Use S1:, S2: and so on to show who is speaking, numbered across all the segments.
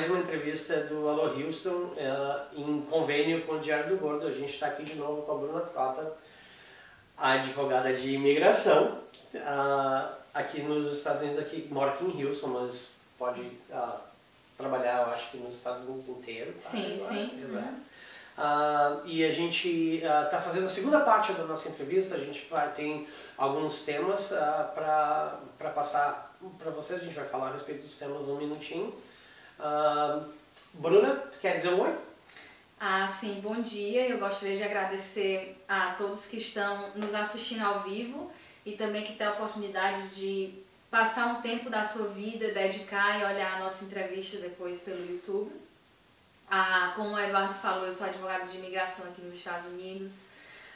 S1: mais uma entrevista do Alô Houston em convênio com o Diário do Gordo. A gente está aqui de novo com a Bruna Frota, a advogada de imigração, aqui nos Estados Unidos, mora aqui em Houston, mas pode trabalhar, eu acho que nos Estados Unidos inteiro.
S2: Sim,
S1: agora.
S2: sim.
S1: Exato. E a gente está fazendo a segunda parte da nossa entrevista. A gente tem alguns temas para passar para vocês. A gente vai falar a respeito dos temas um minutinho. Bruna, tu quer dizer um oi?
S2: Sim, bom dia. Eu gostaria de agradecer a todos que estão nos assistindo ao vivo e também que têm a oportunidade de passar um tempo da sua vida, dedicar e olhar a nossa entrevista depois pelo YouTube. Como o Eduardo falou, eu sou advogada de imigração aqui nos Estados Unidos.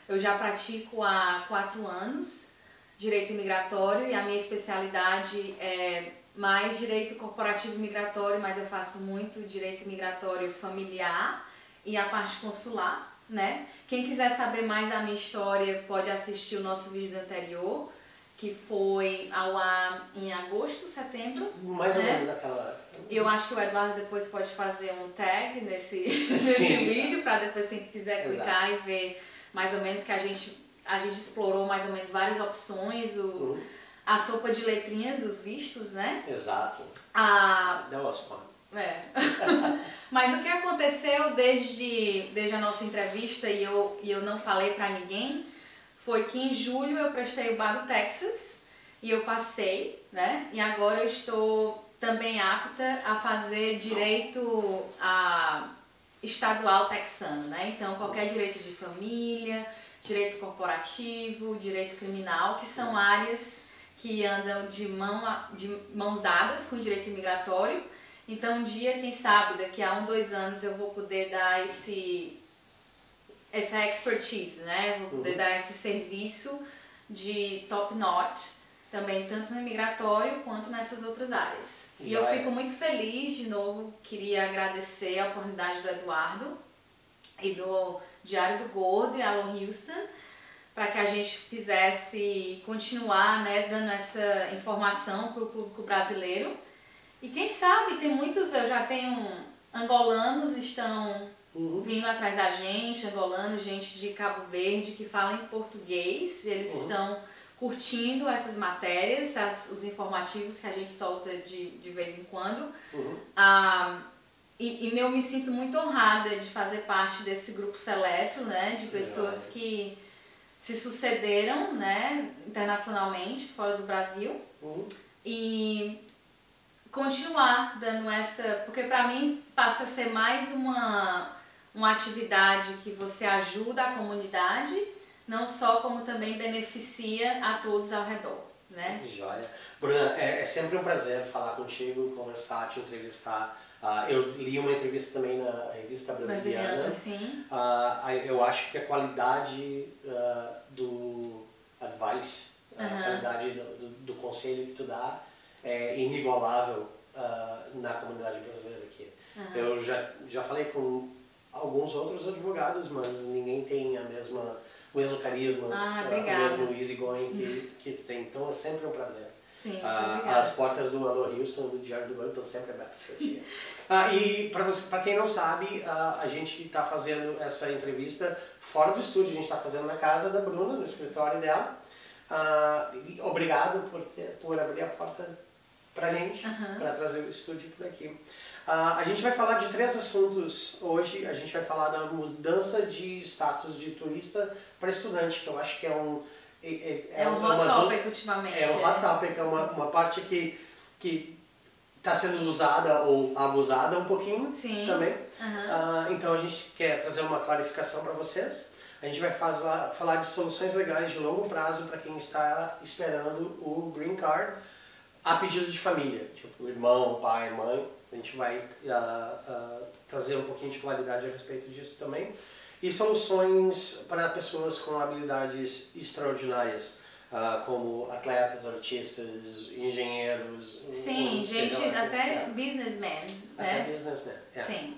S2: Eu já pratico há 4 anos direito imigratório e a minha especialidade é mais direito corporativo migratório, mas eu faço muito direito migratório familiar e a parte consular, né? Quem quiser saber mais da minha história pode assistir o nosso vídeo anterior, que foi ao ar em agosto, setembro.
S1: Mais ou menos aquela...
S2: Eu acho que o Eduardo depois pode fazer um tag nesse vídeo, para depois quem quiser clicar e ver mais ou menos que a gente explorou mais ou menos várias opções, a sopa de letrinhas dos vistos, né?
S1: Exato. That was fun.
S2: Mas o que aconteceu desde a nossa entrevista e eu não falei para ninguém, foi que em julho eu prestei o bar do Texas e eu passei, né? E agora eu estou também apta a fazer direito estadual texano, né? Então qualquer direito de família, direito corporativo, direito criminal, que são áreas que andam de mãos dadas com o direito imigratório. Então um dia, quem sabe, daqui a 1, 2 anos eu vou poder dar essa expertise, né? Vou poder dar esse serviço de top notch, também tanto no imigratório quanto nessas outras áreas. E eu fico muito feliz, de novo, queria agradecer a oportunidade do Eduardo e do Diário do Gordo e Alô Houston, para que a gente fizesse continuar, né, dando essa informação para o público brasileiro. E quem sabe, eu já tenho angolanos estão vindo atrás da gente, angolanos, gente de Cabo Verde que fala em português, eles estão curtindo essas matérias, os informativos que a gente solta de vez em quando. Eu me sinto muito honrada de fazer parte desse grupo seleto, né, de pessoas que se sucederam, né, internacionalmente, fora do Brasil. E continuar dando porque para mim passa a ser mais uma atividade que você ajuda a comunidade, não só como também beneficia a todos ao redor, né?
S1: Joia. Bruna, é sempre um prazer falar contigo, conversar, te entrevistar. Eu li uma entrevista também na Revista Brasiliana.
S2: Sim.
S1: Eu acho que a qualidade do advice, a qualidade do conselho que tu dá é inigualável na comunidade brasileira aqui. Eu já falei com alguns outros advogados, mas ninguém tem o mesmo carisma, o mesmo easygoing que tu tem. Então é sempre um prazer.
S2: Sim,
S1: as portas do Alô Houston, do Diário do Gordo, estão sempre abertas para ti. E para quem não sabe, a gente está fazendo essa entrevista fora do estúdio, a gente está fazendo na casa da Bruna, no escritório dela. Obrigado por abrir a porta para a gente, para trazer o estúdio por aqui. A gente vai falar de 3 assuntos hoje. A gente vai falar da mudança de status de turista para estudante, que eu acho que é um
S2: hot topic ultimamente.
S1: É um hot topic, é uma parte que está sendo usada ou abusada um pouquinho também. Então a gente quer trazer uma clarificação para vocês. A gente vai falar de soluções legais de longo prazo para quem está esperando o Green Card a pedido de família, tipo irmão, pai, mãe. A gente vai trazer um pouquinho de claridade a respeito disso também. E soluções para pessoas com habilidades extraordinárias, como atletas, artistas, engenheiros.
S2: Sim, gente, até businessman.
S1: Até businessman,
S2: Sim.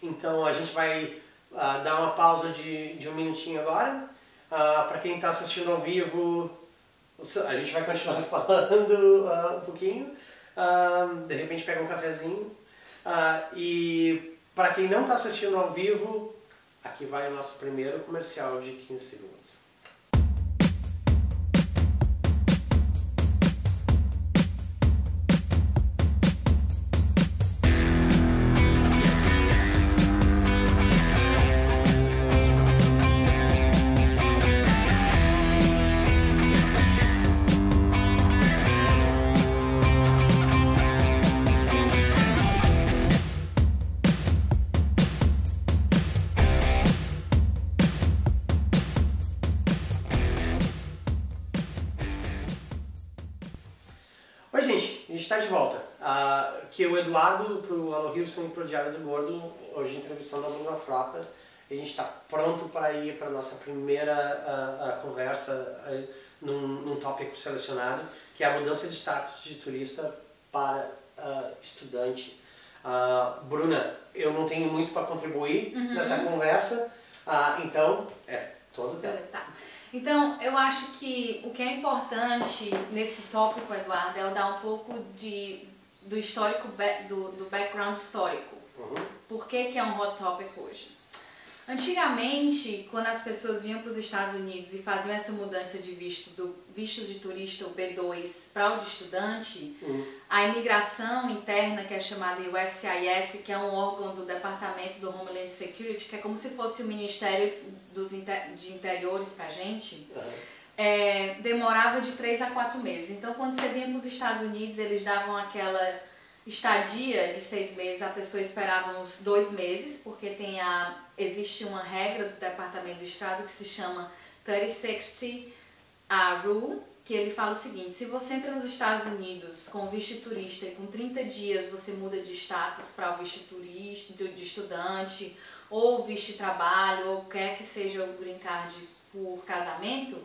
S1: Então a gente vai dar uma pausa de 1 minutinho agora. Para quem está assistindo ao vivo, a gente vai continuar falando um pouquinho. de repente pega um cafezinho. E para quem não está assistindo ao vivo, aqui vai o nosso primeiro comercial de 15 segundos. Oi gente, a gente está de volta. Aqui é o Eduardo para o Alô Hilson e para o Diário do Gordo, hoje entrevistando a Bruna Frota. A gente está pronto para ir para a nossa primeira conversa num tópico selecionado, que é a mudança de status de turista para estudante. Bruna, eu não tenho muito para contribuir nessa conversa, então é todo o tempo.
S2: Tá. Então, eu acho que o que é importante nesse tópico, Eduardo, é eu dar um pouco do histórico, do background histórico. Por que é um hot topic hoje? Antigamente, quando as pessoas vinham para os Estados Unidos e faziam essa mudança de visto, do visto de turista, o B2, para o de estudante, a imigração interna, que é chamada USCIS, que é um órgão do Departamento do Homeland Security, que é como se fosse o Ministério de Interiores para a gente, demorava de 3 a 4 meses. Então, quando você vinha para os Estados Unidos, eles davam aquela estadia de 6 meses, a pessoa esperava uns 2 meses, porque existe uma regra do Departamento do Estado que se chama 3060 Rule, que ele fala o seguinte: se você entra nos Estados Unidos com visto turista e com 30 dias você muda de status para o visto turista, de estudante, ou visto de trabalho, ou quer que seja o green card por casamento,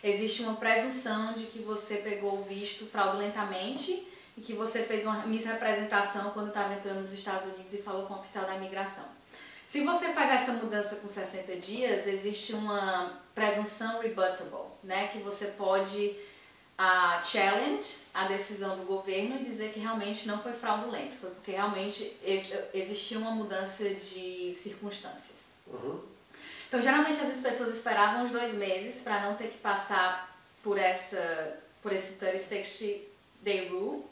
S2: existe uma presunção de que você pegou o visto fraudulentamente e que você fez uma misrepresentação quando estava entrando nos Estados Unidos e falou com o oficial da imigração. Se você faz essa mudança com 60 dias, existe uma presunção rebuttable, né? Que você pode challenge a decisão do governo e dizer que realmente não foi fraudulento, foi porque realmente existia uma mudança de circunstâncias. Então, geralmente as pessoas esperavam uns 2 meses para não ter que passar por esse 30-60 day rule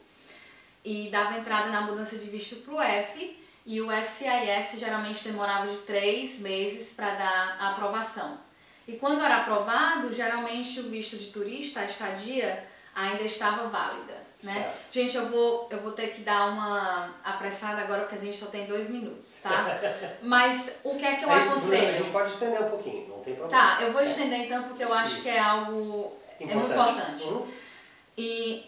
S2: e dava entrada na mudança de visto para o F, e o SCIS geralmente demorava de 3 meses para dar a aprovação. E quando era aprovado, geralmente o visto de turista, a estadia, ainda estava válida, né? Gente, eu vou ter que dar uma apressada agora, porque a gente só tem 2 minutos, tá? Mas o que é que eu aconselho?
S1: A gente pode estender um pouquinho, não tem problema.
S2: Tá, eu vou estender então, porque eu acho que é algo muito importante.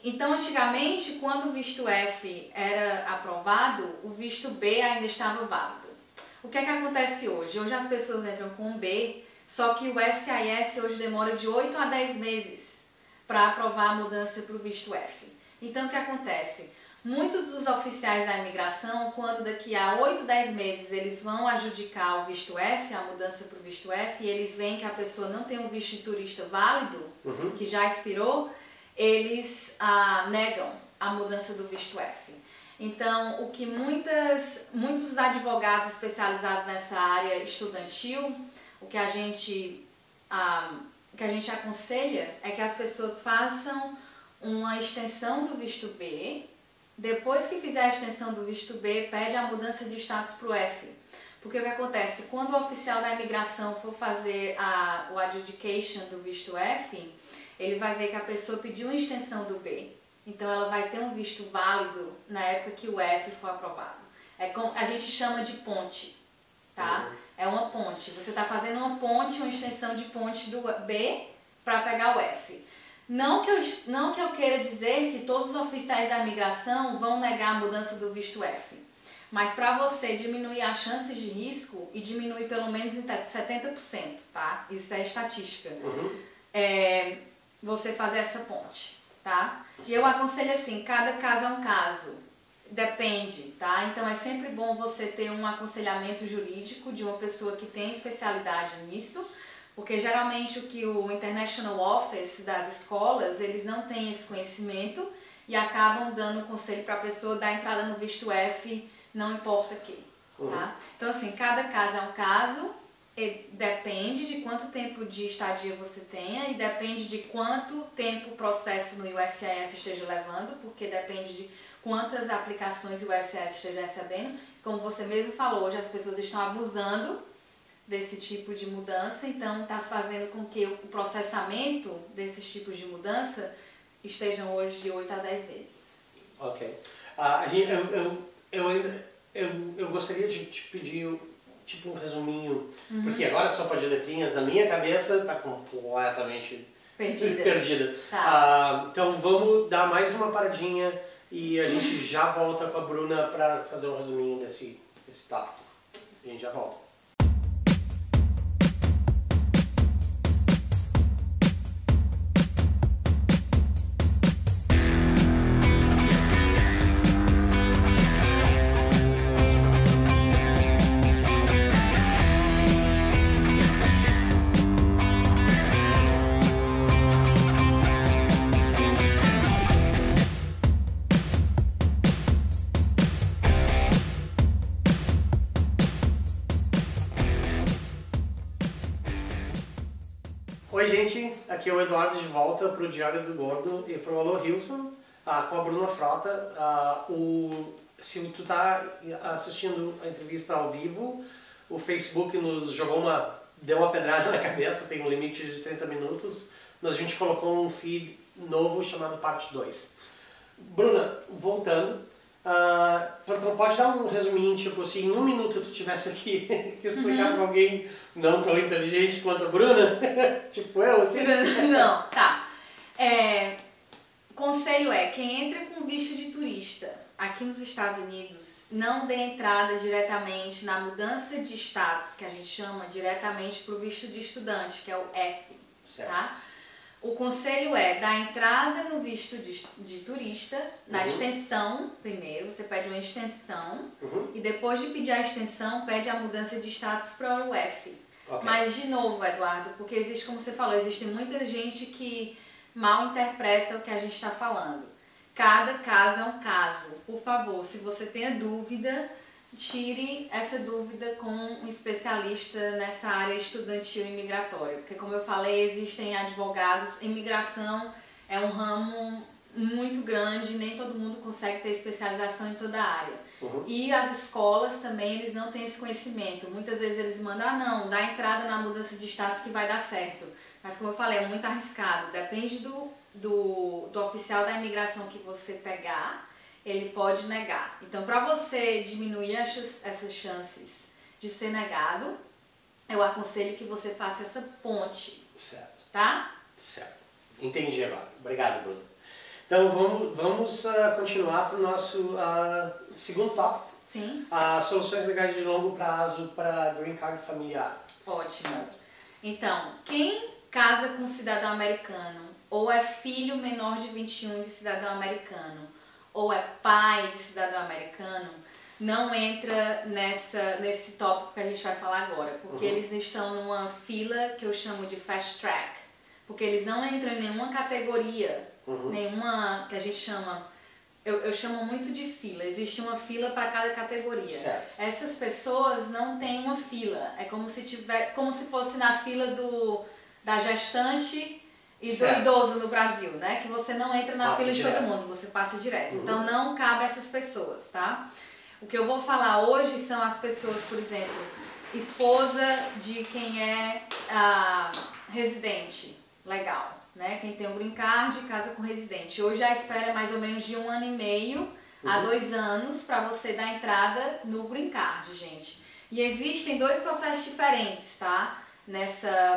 S2: Então, antigamente, quando o visto F era aprovado, o visto B ainda estava válido. O que é que acontece hoje? Hoje as pessoas entram com o B, só que o SCIS hoje demora de 8 a 10 meses para aprovar a mudança para o visto F. Então, o que acontece? Muitos dos oficiais da imigração, quando daqui a 8, 10 meses eles vão adjudicar o visto F, a mudança para o visto F, e eles veem que a pessoa não tem um visto de turista válido, que já expirou, eles negam a mudança do visto F. Então, o que muitos advogados especializados nessa área estudantil, o que a gente aconselha é que as pessoas façam uma extensão do visto B. Depois que fizer a extensão do visto B, pede a mudança de status para o F. Porque o que acontece? Quando o oficial da imigração for fazer o adjudication do visto F, ele vai ver que a pessoa pediu uma extensão do B. Então ela vai ter um visto válido na época que o F for aprovado. A gente chama de ponte, tá? É uma ponte. Você está fazendo uma ponte, uma extensão de ponte do B para pegar o F. Não que eu queira dizer que todos os oficiais da imigração vão negar a mudança do visto F. Mas para você diminuir as chances de risco e diminuir pelo menos em 70%, tá? Isso é estatística. Você fazer essa ponte, tá? E eu aconselho assim, cada caso é um caso, depende, tá? Então é sempre bom você ter um aconselhamento jurídico de uma pessoa que tem especialidade nisso, porque geralmente o International Office das escolas, eles não têm esse conhecimento e acabam dando conselho para a pessoa dar entrada no visto F, não importa o que, tá? Então assim, cada caso é um caso, depende de quanto tempo de estadia você tenha e depende de quanto tempo o processo no USCIS esteja levando, porque depende de quantas aplicações o USCIS esteja recebendo. Como você mesmo falou, hoje as pessoas estão abusando desse tipo de mudança, então está fazendo com que o processamento desses tipos de mudança estejam hoje de 8 a 10 vezes.
S1: Ok. Eu gostaria de te pedir tipo um resuminho, porque agora só de letrinhas na minha cabeça está completamente perdida.
S2: Tá.
S1: Então vamos dar mais uma paradinha e a gente já volta com a Bruna para fazer um resuminho desse tópico. A gente já volta. Oi gente, aqui é o Eduardo de volta para o Diário do Gordo e para o Alô Hilson, com a Bruna Frota. Se tu tá assistindo a entrevista ao vivo, o Facebook nos deu uma pedrada na cabeça, tem um limite de 30 minutos, mas a gente colocou um feed novo chamado Parte 2. Bruna, voltando, então pode dar um resuminho, tipo assim, em um minuto tu tivesse aqui que explicar para alguém não tão inteligente quanto a Bruna, tipo eu, assim?
S2: Não, tá. Conselho quem entra com visto de turista aqui nos Estados Unidos, não dê entrada diretamente na mudança de status, que a gente chama diretamente para o visto de estudante, que é o F,
S1: certo.
S2: Tá? O conselho dar entrada no visto de turista, na extensão primeiro, você pede uma extensão e depois de pedir a extensão, pede a mudança de status para o F. Okay. Mas de novo, Eduardo, porque existe, como você falou, existe muita gente que mal interpreta o que a gente está falando. Cada caso é um caso. Por favor, se você tem dúvida, tire essa dúvida com um especialista nessa área estudantil e migratória. Porque, como eu falei, existem advogados. Imigração é um ramo muito grande, nem todo mundo consegue ter especialização em toda a área. E as escolas também, eles não têm esse conhecimento. Muitas vezes eles mandam, não, dá entrada na mudança de status que vai dar certo. Mas, como eu falei, é muito arriscado. Depende do oficial da imigração que você pegar, ele pode negar. Então, para você diminuir essas chances de ser negado, eu aconselho que você faça essa ponte.
S1: Certo.
S2: Tá?
S1: Certo. Entendi agora. Obrigado, Bruno. Então, vamos continuar para o nosso segundo tópico.
S2: Sim.
S1: Soluções legais de longo prazo para Green Card familiar.
S2: Ótimo.
S1: Certo.
S2: Então, quem casa com um cidadão americano, ou é filho menor de 21 de cidadão americano, ou é pai de cidadão americano, não entra nesse tópico que a gente vai falar agora, porque eles estão numa fila que eu chamo de fast track, porque eles não entram em nenhuma categoria, nenhuma que a gente chama, eu chamo muito de fila, existe uma fila para cada categoria.
S1: Certo.
S2: Essas pessoas não têm uma fila, é como se fosse na fila da gestante e do idoso no Brasil, né? Que você não entra na fila de todo mundo, você passa direto. Então não cabe a essas pessoas, tá? O que eu vou falar hoje são as pessoas, por exemplo, esposa de quem é residente legal, né? Quem tem o Green Card casa com residente. Hoje a espera é mais ou menos de 1 ano e meio a 2 anos para você dar entrada no Green Card, gente. E existem 2 processos diferentes, tá?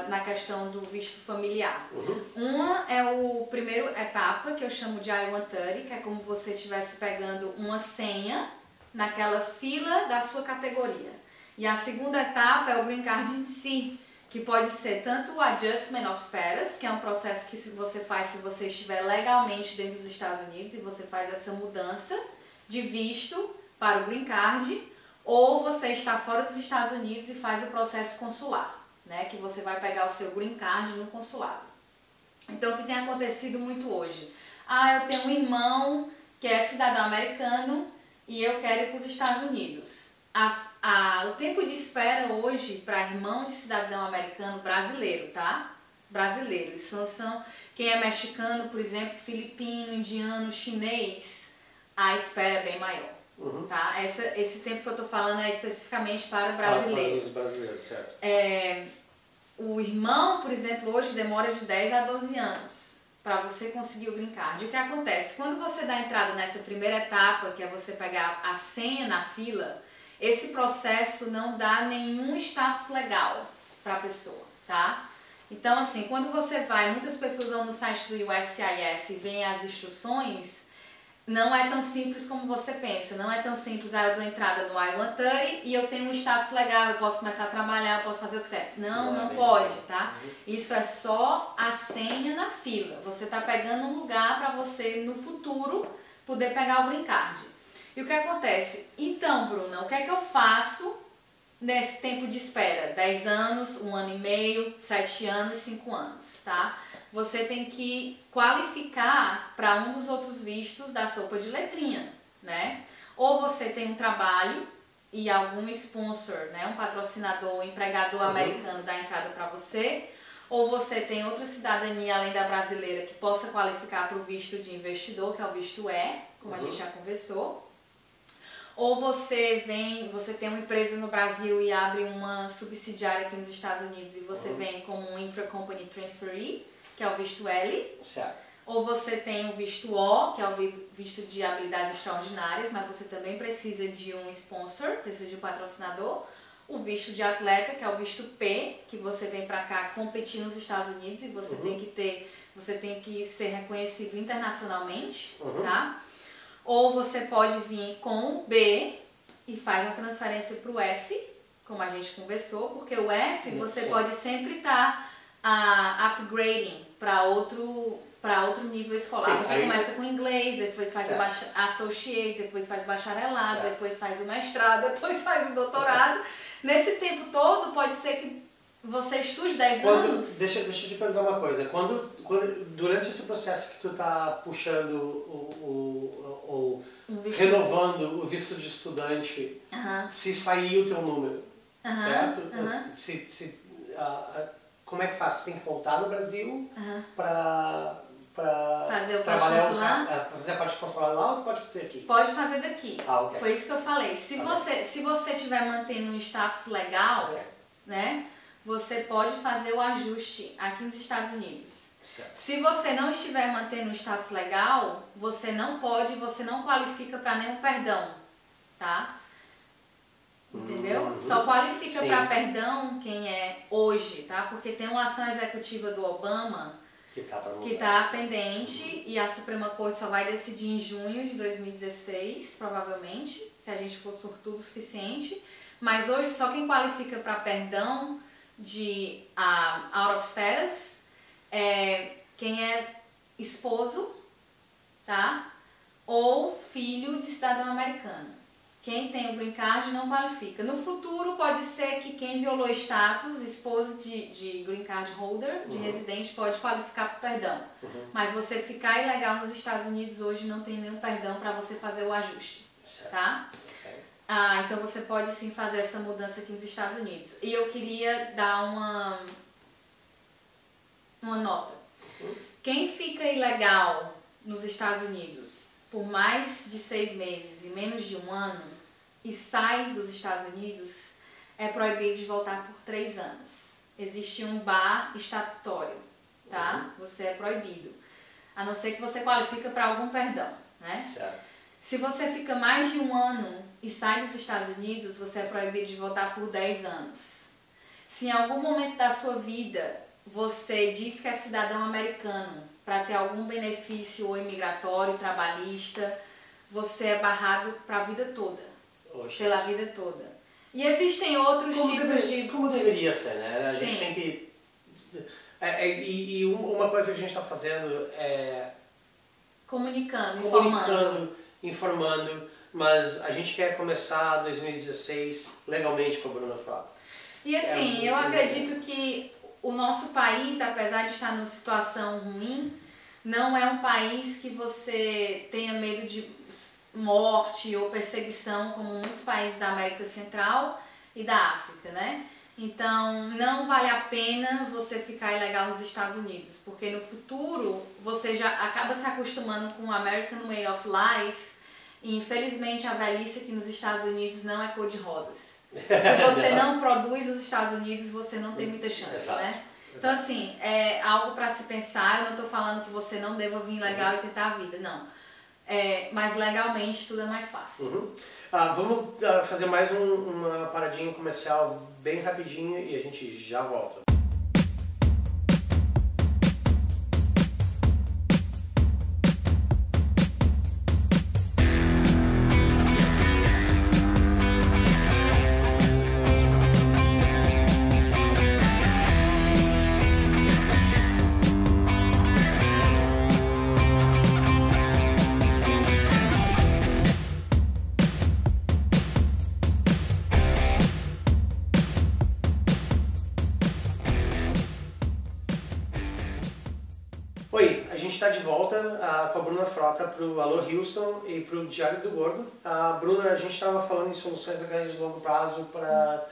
S2: Na questão do visto familiar. Uma é a primeira etapa, que eu chamo de I-130, que é como você estivesse pegando uma senha naquela fila da sua categoria. E a segunda etapa é o Green Card em si, que pode ser tanto o Adjustment of Status, que é um processo que você faz se você estiver legalmente dentro dos Estados Unidos e você faz essa mudança de visto para o Green Card, ou você está fora dos Estados Unidos e faz o processo consular, né, que você vai pegar o seu Green Card no consulado. Então, o que tem acontecido muito hoje? eu tenho um irmão que é cidadão americano e eu quero ir para os Estados Unidos. O tempo de espera hoje para irmão de cidadão americano brasileiro, tá? Brasileiro. Isso são quem é mexicano, por exemplo, filipino, indiano, chinês, a espera é bem maior. Tá? Esse tempo que eu tô falando é especificamente para brasileiros.
S1: Para os brasileiros, certo.
S2: O irmão, por exemplo, hoje demora de 10 a 12 anos para você conseguir o green card. O que acontece? Quando você dá entrada nessa primeira etapa, que é você pegar a senha na fila, esse processo não dá nenhum status legal para a pessoa, tá? Então, assim, quando você vai, muitas pessoas vão no site do USCIS e veem as instruções, não é tão simples como você pensa. Não é tão simples, eu dou entrada no I-130 e eu tenho um status legal, eu posso começar a trabalhar, eu posso fazer o que quiser. Não pode, tá? Isso é só a senha na fila. Você tá pegando um lugar para você, no futuro, poder pegar o green card. E o que acontece? Então, Bruna, o que é que eu faço nesse tempo de espera? 10 anos, 1 ano e meio, 7 anos, 5 anos, tá? Você tem que qualificar para um dos outros vistos da sopa de letrinha, né? Ou você tem um trabalho e algum sponsor, né? Um patrocinador, um empregador americano dá entrada para você, ou você tem outra cidadania além da brasileira que possa qualificar para o visto de investidor, que é o visto E, como a gente já conversou. Ou você tem uma empresa no Brasil e abre uma subsidiária aqui nos Estados Unidos e você vem como um intra-company transferee, que é o visto L.
S1: Certo.
S2: Ou você tem o visto O, que é o visto de habilidades extraordinárias, mas você também precisa de um sponsor, precisa de um patrocinador. O visto de atleta, que é o visto P, que você vem para cá competir nos Estados Unidos e você tem que ser reconhecido internacionalmente, tá? Ou você pode vir com o B e faz uma transferência para o F, como a gente conversou, porque o F você pode sempre estar upgrading para outro nível escolar. Sim, você começa com inglês, depois faz o associate, depois faz o bacharelado, depois faz o mestrado, depois faz o doutorado. Nesse tempo todo, pode ser que você estude 10 anos.
S1: Deixa eu te perguntar uma coisa. Durante esse processo que tu tá puxando renovando o visto de estudante, se sair o teu número, certo? Como é que faz? Tu tem que voltar no Brasil para
S2: fazer o trabalhar
S1: fazer a parte consular lá ou pode fazer aqui?
S2: Pode fazer daqui.
S1: Okay.
S2: Foi isso que eu falei. Se você estiver mantendo um status legal, né, você pode fazer o ajuste aqui nos Estados Unidos.
S1: Certo.
S2: Se você não estiver mantendo um status legal, você não qualifica para nenhum perdão, tá? Entendeu? Só qualifica para perdão quem é hoje, tá? Porque tem uma ação executiva do Obama que tá pendente e a Suprema Corte só vai decidir em junho de 2016, provavelmente, se a gente for sortudo o suficiente. Mas hoje só quem qualifica para perdão de out of status é quem é esposo, tá? Ou filho de cidadão americano. Quem tem o green card não qualifica. No futuro pode ser que quem violou status, esposo de green card holder, de residente, pode qualificar para perdão. Mas você ficar ilegal nos Estados Unidos hoje não tem nenhum perdão para você fazer o ajuste, tá? Então você pode sim fazer essa mudança aqui nos Estados Unidos. E eu queria dar uma nota. Quem fica ilegal nos Estados Unidos por mais de 6 meses e menos de 1 ano e sai dos Estados Unidos, é proibido de voltar por 3 anos. Existe um bar estatutório, tá? Você é proibido. A não ser que você qualifica para algum perdão, né?
S1: Certo.
S2: Se você fica mais de 1 ano e sai dos Estados Unidos, você é proibido de voltar por 10 anos. Se em algum momento da sua vida você diz que é cidadão americano para ter algum benefício ou imigratório, trabalhista, você é barrado para a vida toda. Pela vida toda. E existem outros tipos de...
S1: Como deveria ser, né? A gente tem que... E uma coisa que a gente está fazendo é...
S2: Comunicando,
S1: informando, mas a gente quer começar 2016 legalmente com a Bruna Frota.
S2: E assim, eu acredito que o nosso país, apesar de estar numa situação ruim, Não é um país que você tenha medo de morte ou perseguição, como muitos países da América Central e da África, né? Então, não vale a pena você ficar ilegal nos Estados Unidos, porque no futuro você já acaba se acostumando com o American Way of Life e, infelizmente, a velhice aqui nos Estados Unidos não é cor-de-rosas. Se você não produz nos Estados Unidos, você não tem muita chance,
S1: Exato.
S2: né? Então, assim, é algo para se pensar. Eu não estou falando que você não deva vir legal e tentar a vida, não. Mas legalmente tudo é mais fácil.
S1: Vamos fazer mais uma paradinha comercial bem rapidinho e a gente já volta. Oi, a gente está de volta com a Bruna Frota para o Alô Houston e para o Diário do Gordo. Bruna, a gente estava falando em soluções a grande e longo prazo para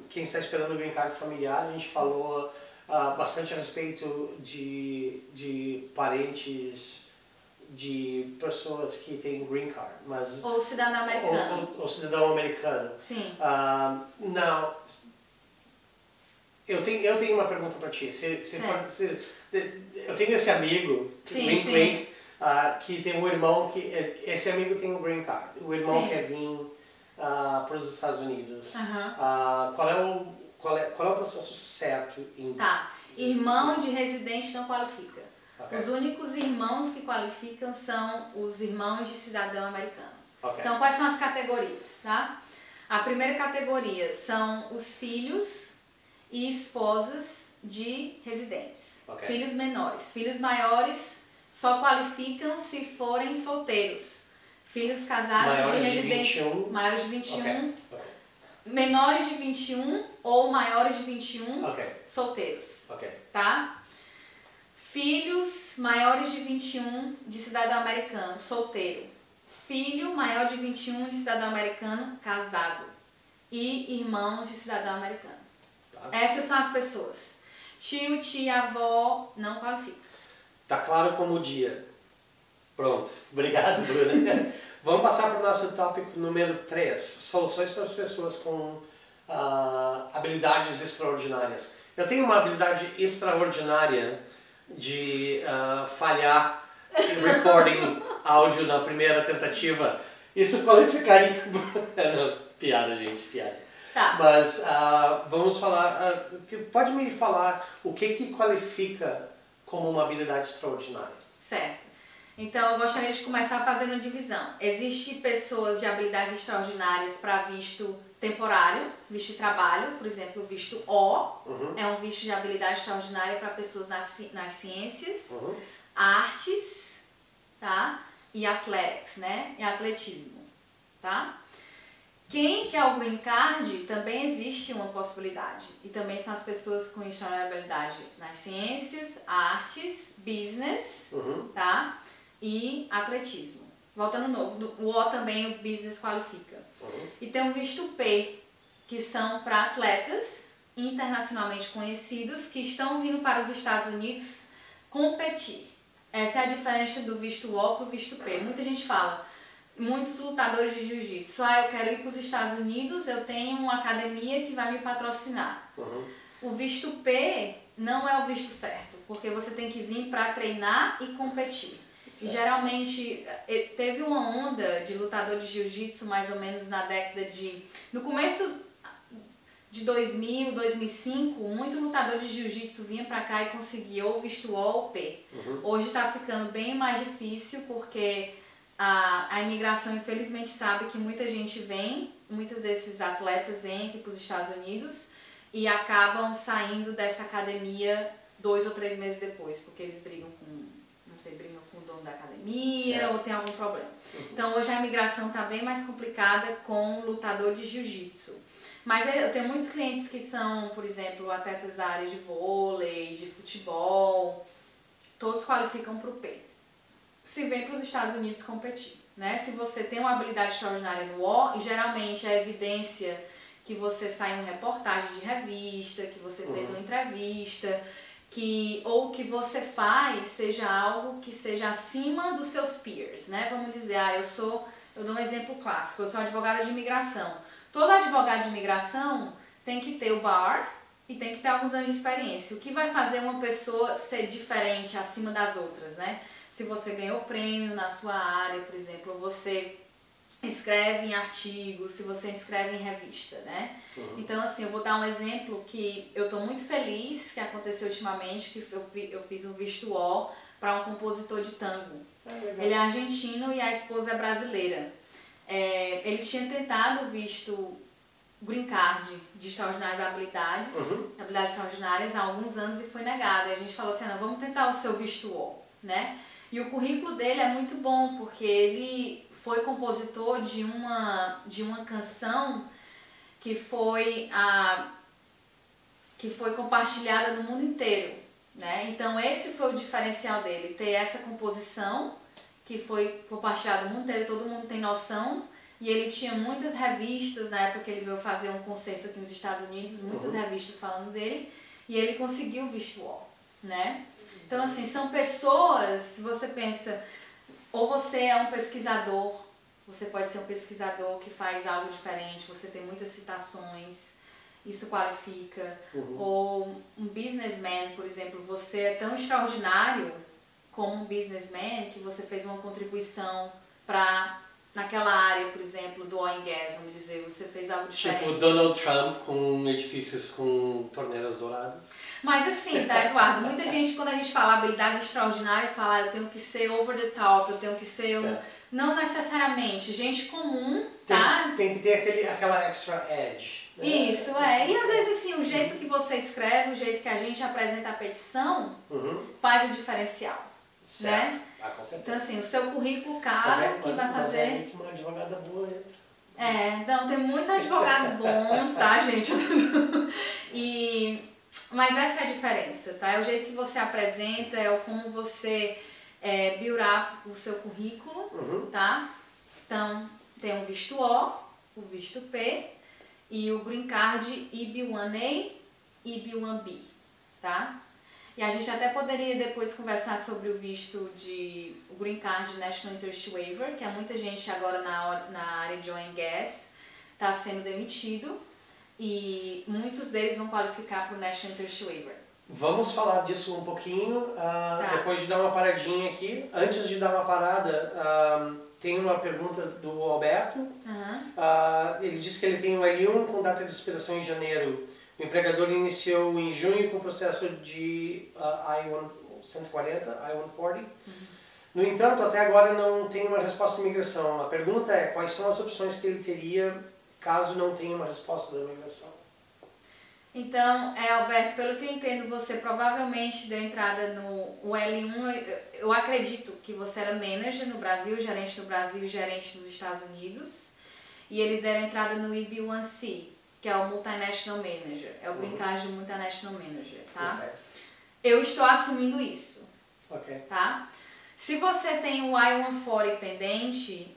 S1: quem está esperando o green card familiar. A gente falou bastante a respeito de parentes de pessoas que têm green card, mas
S2: ou cidadão americano.
S1: Ou cidadão americano.
S2: Sim.
S1: Não. Eu tenho uma pergunta para ti. Eu tenho esse amigo,
S2: sim.
S1: Que tem um irmão que... Esse amigo tem um green card. O irmão quer vir para os Estados Unidos. Qual é o processo certo?
S2: Tá. Irmão de residente não qualifica. Okay. Os únicos irmãos que qualificam são os irmãos de cidadão americano. Okay. Então, quais são as categorias? Tá? A primeira categoria são os filhos e esposas de residentes. Okay. Filhos menores. Filhos maiores só qualificam se forem solteiros. Filhos casados
S1: maiores
S2: de residentes.
S1: 21.
S2: Maiores de 21.
S1: Okay.
S2: Menores de 21 ou maiores de 21 solteiros. Tá? Filhos maiores de 21 de cidadão americano, solteiro. Filho maior de 21 de cidadão americano, casado. E irmãos de cidadão americano. Essas são as pessoas. Tio, tia, avó, não qualifica.
S1: Tá claro como o dia. Pronto. Obrigado, Bruna. Vamos passar para o nosso tópico número 3. Soluções para as pessoas com habilidades extraordinárias. Eu tenho uma habilidade extraordinária de falhar em recording áudio na primeira tentativa. Isso qualificaria... Não, piada, gente, piada.
S2: Tá.
S1: Mas vamos falar... pode me falar o que qualifica como uma habilidade extraordinária?
S2: Certo. Então eu gostaria de começar fazendo uma divisão. Existem pessoas de habilidades extraordinárias para visto temporário, visto de trabalho, por exemplo, o visto O, é um visto de habilidade extraordinária para pessoas nas ciências, artes, tá? E athletics, né? E atletismo, tá? Quem quer o green card, também existe uma possibilidade. E também são as pessoas com extraordinária habilidade nas ciências, artes, business, tá? E atletismo. Voltando novo, o O também o business qualifica. E tem o visto P, que são para atletas internacionalmente conhecidos que estão vindo para os Estados Unidos competir. Essa é a diferença do visto O para o visto P. Muita gente fala, muitos lutadores de jiu-jitsu, eu quero ir para os Estados Unidos, eu tenho uma academia que vai me patrocinar. O visto P não é o visto certo, porque você tem que vir para treinar e competir. E geralmente teve uma onda de lutador de jiu-jitsu mais ou menos na década de... No começo de 2000, 2005, muito lutador de jiu-jitsu vinha pra cá e conseguia ou visto O ou P. Hoje tá ficando bem mais difícil porque a imigração infelizmente sabe que muita gente vem, muitos desses atletas vêm aqui pros Estados Unidos e acabam saindo dessa academia 2 ou 3 meses depois, porque eles brigam com... brigam com o dono da academia, certo, ou tem algum problema. Então hoje a imigração está bem mais complicada com o lutador de jiu-jitsu. Mas eu tenho muitos clientes que são, por exemplo, atletas da área de vôlei, de futebol, todos qualificam para o P. Se vem para os Estados Unidos competir, né? Se você tem uma habilidade extraordinária no O, e geralmente a evidência que você sai em reportagem de revista, que você fez uma entrevista, ou que você faz seja algo que seja acima dos seus peers, né? Vamos dizer, eu dou um exemplo clássico, eu sou advogada de imigração. Todo advogado de imigração tem que ter o bar e tem que ter alguns anos de experiência. O que vai fazer uma pessoa ser diferente acima das outras, né? Se você ganhou prêmio na sua área, por exemplo, ou você escreve em artigos, se você escreve em revista, né? Então, assim, eu vou dar um exemplo que eu estou muito feliz que aconteceu ultimamente, que eu fiz um visto O para um compositor de tango. Ele é argentino e a esposa é brasileira. Ele tinha tentado o visto Green Card de extraordinárias habilidades extraordinárias há alguns anos e foi negado. E a gente falou assim, não, vamos tentar o seu visto O, né? E o currículo dele é muito bom, porque ele foi compositor de uma canção que foi compartilhada no mundo inteiro, né? Então esse foi o diferencial dele, ter essa composição que foi compartilhada no mundo inteiro, todo mundo tem noção, e ele tinha muitas revistas, na época que ele veio fazer um concerto aqui nos Estados Unidos, muitas revistas falando dele, e ele conseguiu o visto O, né? Então, assim, são pessoas, se você pensa, ou você é um pesquisador, você pode ser um pesquisador que faz algo diferente, você tem muitas citações, isso qualifica. Ou um businessman, por exemplo, você é tão extraordinário como um businessman que você fez uma contribuição para naquela área, por exemplo, do oil and gas, vamos dizer, você fez algo diferente.
S1: Tipo Donald Trump com edifícios com torneiras douradas.
S2: Mas assim, tá, Eduardo? Muita gente, quando a gente fala habilidades extraordinárias, fala, eu tenho que ser over the top, eu tenho que ser Não necessariamente, gente comum, tá?
S1: Tem que ter aquela extra edge.
S2: Né? Isso, E às vezes assim, o jeito que você escreve, o jeito que a gente apresenta a petição, faz o diferencial.
S1: Certo.
S2: Né?
S1: Com certeza.
S2: Então assim, o seu currículo, cara, que vai fazer...
S1: Mas que uma advogada boa entra.
S2: Não, tem muitos advogados bons, tá, gente? Mas essa é a diferença, tá? É o jeito que você apresenta, é como você build up o seu currículo, tá? Então, tem o visto O, o visto P e o Green Card EB1A e EB1B, tá? E a gente até poderia depois conversar sobre o visto o Green Card National Interest Waiver, que é muita gente agora na área de oil and gas está sendo demitido e muitos deles vão qualificar para o National Interest Waiver.
S1: Vamos falar disso um pouquinho, depois de dar uma paradinha aqui. Antes de dar uma parada, tem uma pergunta do Alberto. Ele disse que ele tem um L1 com data de expiração em janeiro. O empregador iniciou em junho com o processo de I-140, I-140. No entanto, até agora não tem uma resposta da imigração. A pergunta é, quais são as opções que ele teria caso não tenha uma resposta da imigração?
S2: Então, Alberto, pelo que eu entendo, você provavelmente deu entrada no L1. Eu acredito que você era manager no Brasil, gerente no Brasil e gerente nos Estados Unidos. E eles deram entrada no EB1C, que é o Multinational Manager, é o Green Card do Multinational Manager, tá? Eu estou assumindo isso, tá? Se você tem o I-140 pendente,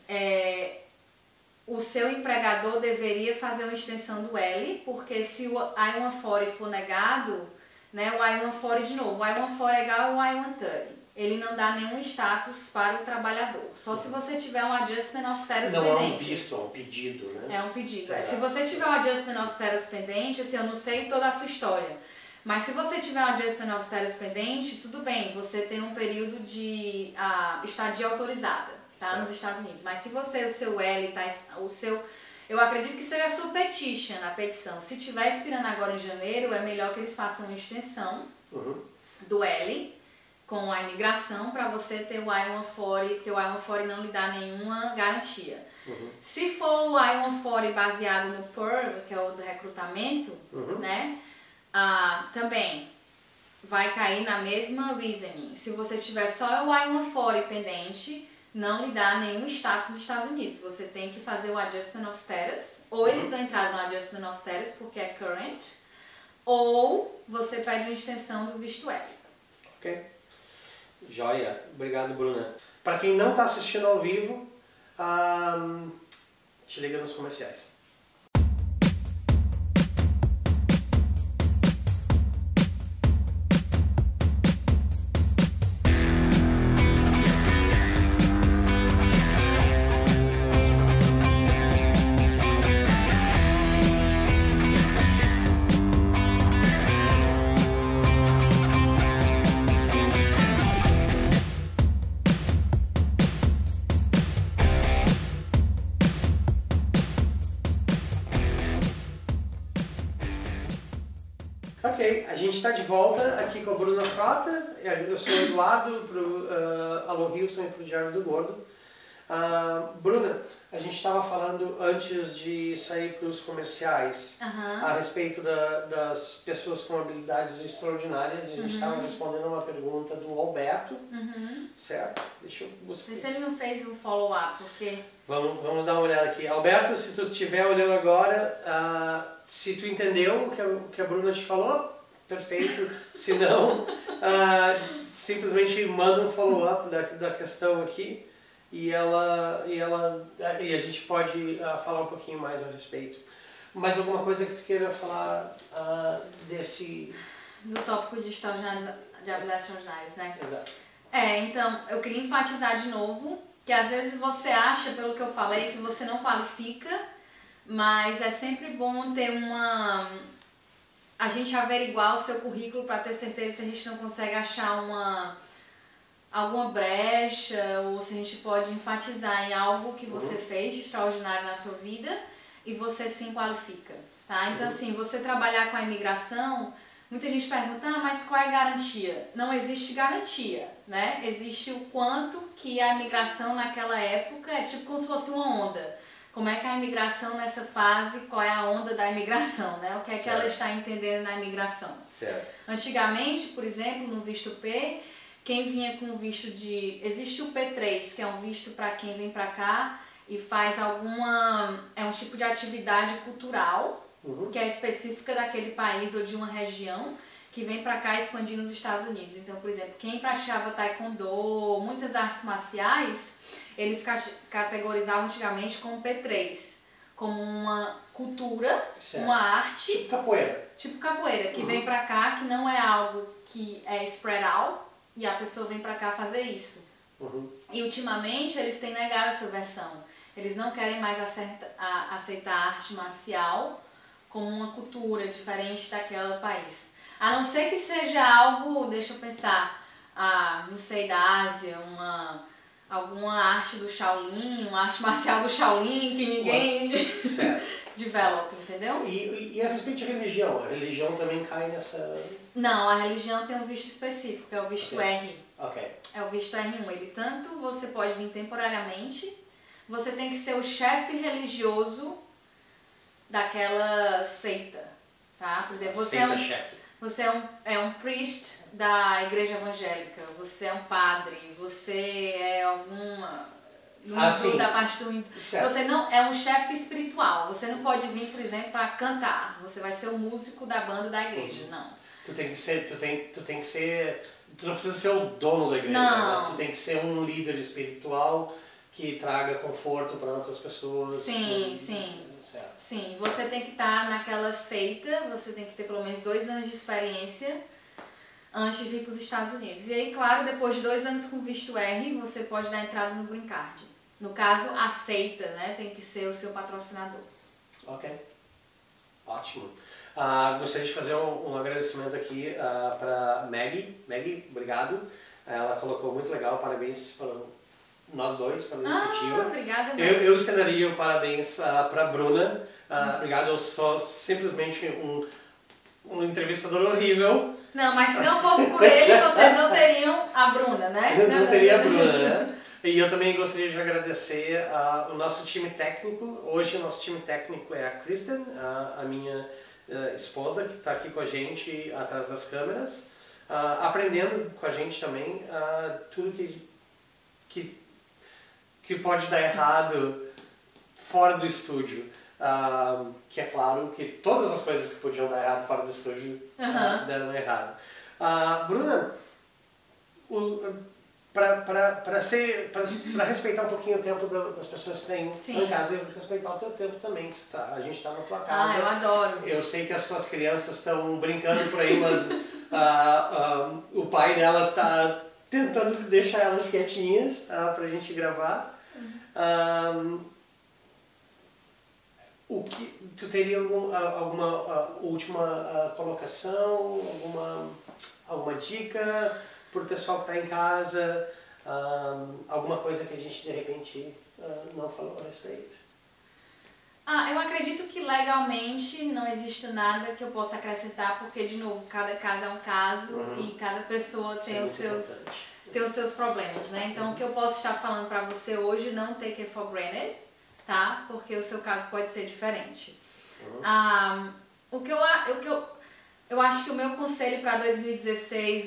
S2: o seu empregador deveria fazer uma extensão do L, porque se o I-140 for negado, né, o I-140 de novo, o I-140 é igual ao I-130. Ele não dá nenhum status para o trabalhador. Só se você tiver um adjustment of status pendente.
S1: Não é um visto, é um pedido, né?
S2: É um pedido. Se você tiver um adjustment of status pendente, assim, eu não sei toda a sua história, mas se você tiver um adjustment of status pendente, tudo bem, você tem um período de estadia autorizada, tá? Nos Estados Unidos. Mas se o seu L tá, eu acredito que seja a sua petition, a petição. Se estiver expirando agora em janeiro, é melhor que eles façam uma extensão do L com a imigração para você ter o I-140, porque o I-140 não lhe dá nenhuma garantia. Se for o I-140 baseado no PERM, que é o do recrutamento, né, também vai cair na mesma reasoning. Se você tiver só o I-140 pendente, não lhe dá nenhum status nos Estados Unidos. Você tem que fazer o adjustment of status, ou eles dão entrada no adjustment of status porque é current, ou você pede uma extensão do visto L.
S1: Joia. Obrigado, Bruna. Para quem não está assistindo ao vivo, te liga nos comerciais. Ok, a gente está de volta aqui com a Bruna Frota. Eu sou o Eduardo, para Alô Wilson e para o Diário do Gordo. Bruna, a gente estava falando antes de sair para os comerciais a respeito das pessoas com habilidades extraordinárias. A gente estava respondendo uma pergunta do Alberto, certo? Deixa eu buscar.
S2: Mas se ele não fez um follow-up, porque...
S1: Vamos dar uma olhada aqui. Alberto, se tu estiver olhando agora, se tu entendeu o que a Bruna te falou, perfeito. Se não, simplesmente manda um follow-up da questão aqui e a gente pode falar um pouquinho mais a respeito. Mais alguma coisa que tu queira falar desse...
S2: Do tópico de habilidades extraordinárias, né?
S1: Exato.
S2: Então, eu queria enfatizar de novo que às vezes você acha, pelo que eu falei, que você não qualifica, mas é sempre bom ter a gente averiguar o seu currículo para ter certeza se a gente não consegue achar alguma brecha ou se a gente pode enfatizar em algo que você fez de extraordinário na sua vida e você sim qualifica, tá? Então assim, você trabalhar com a imigração, muita gente pergunta, mas qual é a garantia? Não existe garantia, né? Existe o quanto que a imigração naquela época é tipo como se fosse uma onda. Como é que a imigração nessa fase, qual é a onda da imigração, né? O que é que ela está entendendo na imigração.
S1: Certo.
S2: Antigamente, por exemplo, no visto P, quem vinha com o visto de... Existe o P3, que é um visto para quem vem para cá e faz é um tipo de atividade cultural, que é específica daquele país ou de uma região, que vem para cá expandir nos Estados Unidos. Então, por exemplo, quem praticava taekwondo, muitas artes marciais, eles categorizavam antigamente como P3, como uma cultura, uma arte...
S1: Tipo capoeira.
S2: Tipo capoeira, que vem pra cá, que não é algo que é spread out, e a pessoa vem pra cá fazer isso. E ultimamente eles têm negado essa versão. Eles não querem mais aceitar a arte marcial como uma cultura diferente daquele país. A não ser que seja algo, deixa eu pensar, não sei, da Ásia, alguma arte do Shaolin, uma arte marcial do Shaolin que ninguém develop, entendeu?
S1: E a respeito de religião? A religião também cai nessa...
S2: Não, a religião tem um visto específico, que é o visto R.
S1: Ok.
S2: É o visto R1. Ele tanto você pode vir temporariamente, você tem que ser o chefe religioso daquela seita, tá? Por exemplo, você é um priest da igreja evangélica, você é um padre, você é da parte do hindu. Você não é um chefe espiritual. Você não pode vir, por exemplo, para cantar. Você vai ser o músico da banda da igreja, não.
S1: Tu não precisa ser o dono da igreja, mas tu tem que ser um líder espiritual que traga conforto para outras pessoas.
S2: Sim.
S1: Certo.
S2: Sim, você tem que estar naquela seita, você tem que ter pelo menos 2 anos de experiência antes de vir para os Estados Unidos. E aí, claro, depois de 2 anos com visto R, você pode dar entrada no Green Card. No caso, a seita, né, tem que ser o seu patrocinador.
S1: Ok. Ótimo. Gostaria de fazer um agradecimento aqui para Maggie. Maggie, obrigado. Ela colocou muito legal, parabéns para nós dois, pela iniciativa.
S2: Obrigada,
S1: eu estendria o parabéns para a Bruna. Obrigado, eu sou simplesmente um entrevistador horrível.
S2: Não, mas se não fosse por ele, vocês não teriam a Bruna, né?
S1: Não teria a Bruna, né? E eu também gostaria de agradecer o nosso time técnico. Hoje o nosso time técnico é a Kristen, a minha esposa, que está aqui com a gente atrás das câmeras, aprendendo com a gente também tudo que pode dar errado fora do estúdio. Que é claro que todas as coisas que podiam dar errado fora do estúdio deram errado. Bruna, para respeitar um pouquinho o tempo das pessoas que têm em casa e respeitar o teu tempo também. A gente está na tua casa.
S2: Eu adoro.
S1: Eu sei que as suas crianças estão brincando por aí, mas o pai delas está tentando deixar elas quietinhas para a gente gravar. Tu teria alguma última colocação, alguma dica para o pessoal que está em casa, alguma coisa que a gente de repente não falou a respeito?
S2: Eu acredito que legalmente não existe nada que eu possa acrescentar, porque, de novo, cada caso é um caso e cada pessoa tem os seus problemas, né? Então, o que eu posso estar falando para você hoje, não take it for granted, tá? Porque o seu caso pode ser diferente. Eu acho que o meu conselho para 2016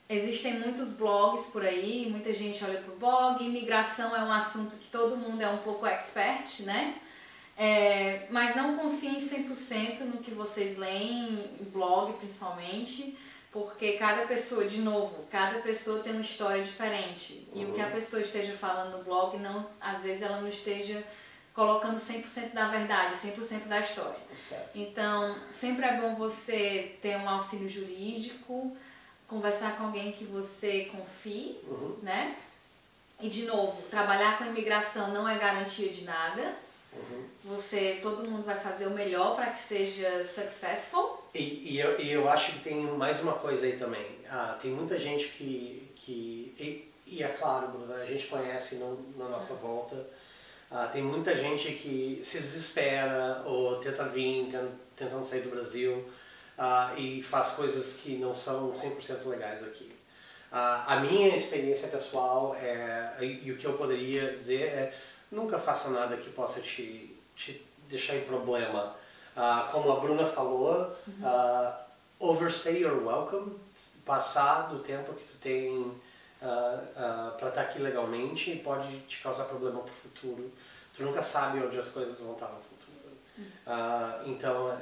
S2: existem muitos blogs por aí, muita gente olha pro blog, imigração é um assunto que todo mundo é um pouco expert, né? Mas não confiem 100% no que vocês leem, em blog principalmente, porque cada pessoa, de novo, cada pessoa tem uma história diferente. E o que a pessoa esteja falando no blog, às vezes ela não esteja colocando 100% da verdade, 100% da história.
S1: Certo.
S2: Então, sempre é bom você ter um auxílio jurídico, conversar com alguém que você confie, né? E, de novo, trabalhar com imigração não é garantia de nada. Todo mundo vai fazer o melhor para que seja successful.
S1: E eu acho que tem mais uma coisa aí também. Tem muita gente e é claro, Bruna, a gente conhece na nossa volta. Tem muita gente que se desespera ou tenta vir, tentando sair do Brasil e faz coisas que não são 100% legais aqui. A minha experiência pessoal e o que eu poderia dizer é: nunca faça nada que possa te deixar em problema. Como a Bruna falou, overstay your welcome, passar do tempo que tu tem para estar aqui legalmente pode te causar problema para o futuro. Tu nunca sabe onde as coisas vão estar no futuro. Então,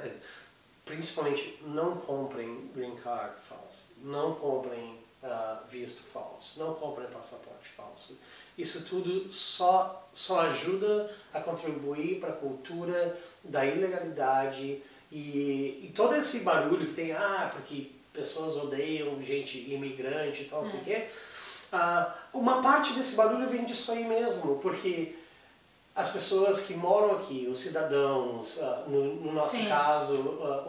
S1: principalmente, não comprem green card falso, não comprem visto falso, não comprem passaporte falso. Isso tudo só ajuda a contribuir para a cultura da ilegalidade e todo esse barulho que tem, porque pessoas odeiam gente imigrante e tal, não sei o quê. Uma parte desse barulho vem disso aí mesmo, porque as pessoas que moram aqui, os cidadãos, no nosso caso,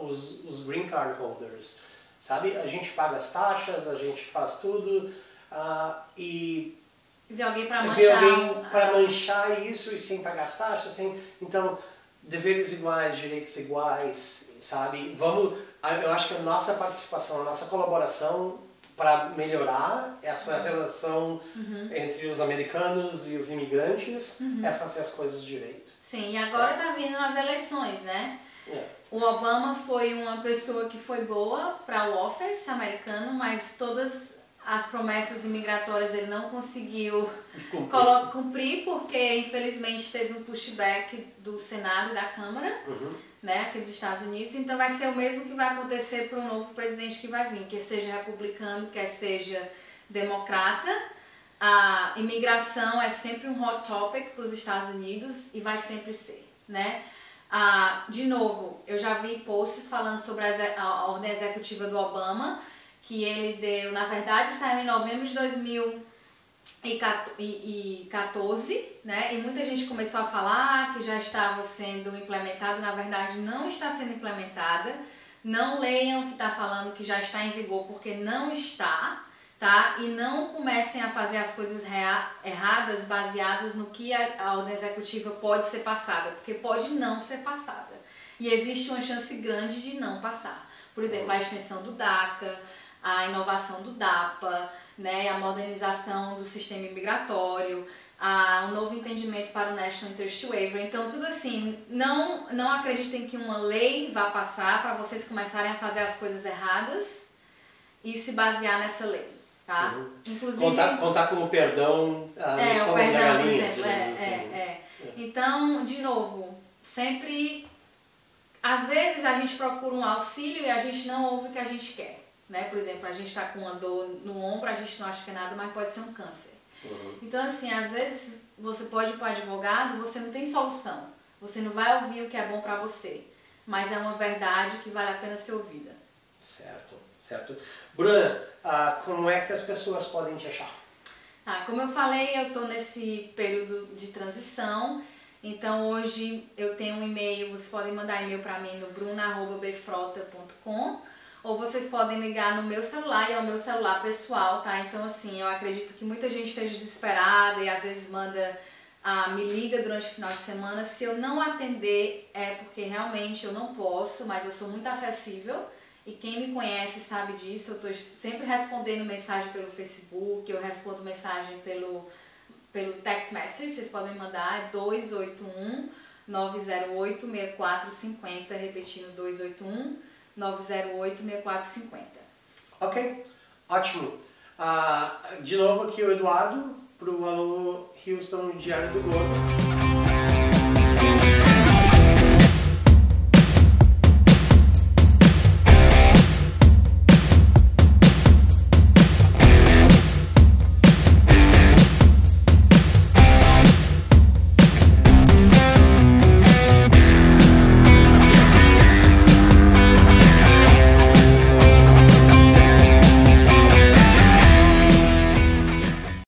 S1: os green card holders, sabe? A gente paga as taxas, a gente faz tudo e
S2: ver alguém para
S1: manchar isso e sem pagar as taxas, então deveres iguais, direitos iguais, sabe? Eu acho que a nossa participação, a nossa colaboração para melhorar essa relação entre os americanos e os imigrantes é fazer as coisas direito.
S2: Sim, e agora está vindo as eleições, né? O Obama foi uma pessoa que foi boa para o office americano, mas todas as promessas imigratórias ele não conseguiu cumprir porque infelizmente teve um pushback do Senado e da Câmara, né, aqui dos Estados Unidos. Então vai ser o mesmo que vai acontecer para o novo presidente que vai vir, quer seja republicano, quer seja democrata. A imigração é sempre um hot topic para os Estados Unidos e vai sempre ser, né? De novo, eu já vi posts falando sobre a ordem executiva do Obama, que ele deu, na verdade, saiu em novembro de 2014, né? E muita gente começou a falar que já estava sendo implementada, na verdade não está sendo implementada. Não leiam o que está falando que já está em vigor, porque não está, tá? E não comecem a fazer as coisas erradas baseadas no que a ordem executiva pode ser passada, porque pode não ser passada. E existe uma chance grande de não passar. Por exemplo, a extensão do DACA, a inovação do DAPA, né, a modernização do sistema imigratório, um novo entendimento para o National Interest Waiver. Então, tudo assim, não acreditem que uma lei vai passar para vocês começarem a fazer as coisas erradas e se basear nessa lei, tá?
S1: Inclusive, contar com o perdão no estômago da galinha, por exemplo.
S2: Então, de novo, sempre... Às vezes a gente procura um auxílio e a gente não ouve o que a gente quer. né? Por exemplo, a gente está com uma dor no ombro, a gente não acha que é nada, mas pode ser um câncer. Então, assim, às vezes você pode ir para o advogado, você não tem solução. Você não vai ouvir o que é bom para você. Mas é uma verdade que vale a pena ser ouvida.
S1: Certo, certo. Bruna, como é que as pessoas podem te achar?
S2: Como eu falei, eu estou nesse período de transição. Então, hoje eu tenho um e-mail, vocês podem mandar e-mail para mim no bruna@bfrota.com. Ou vocês podem ligar no meu celular e é o meu celular pessoal, tá? Então, assim, eu acredito que muita gente esteja desesperada e às vezes me liga durante o final de semana. Se eu não atender é porque realmente eu não posso, mas eu sou muito acessível. E quem me conhece sabe disso. Eu estou sempre respondendo mensagem pelo Facebook, eu respondo mensagem pelo text message, vocês podem mandar, é 281-908-6450, repetindo 281-908-6450.
S1: Ok, ótimo. De novo aqui o Eduardo, para o Alô Houston Diário do Globo.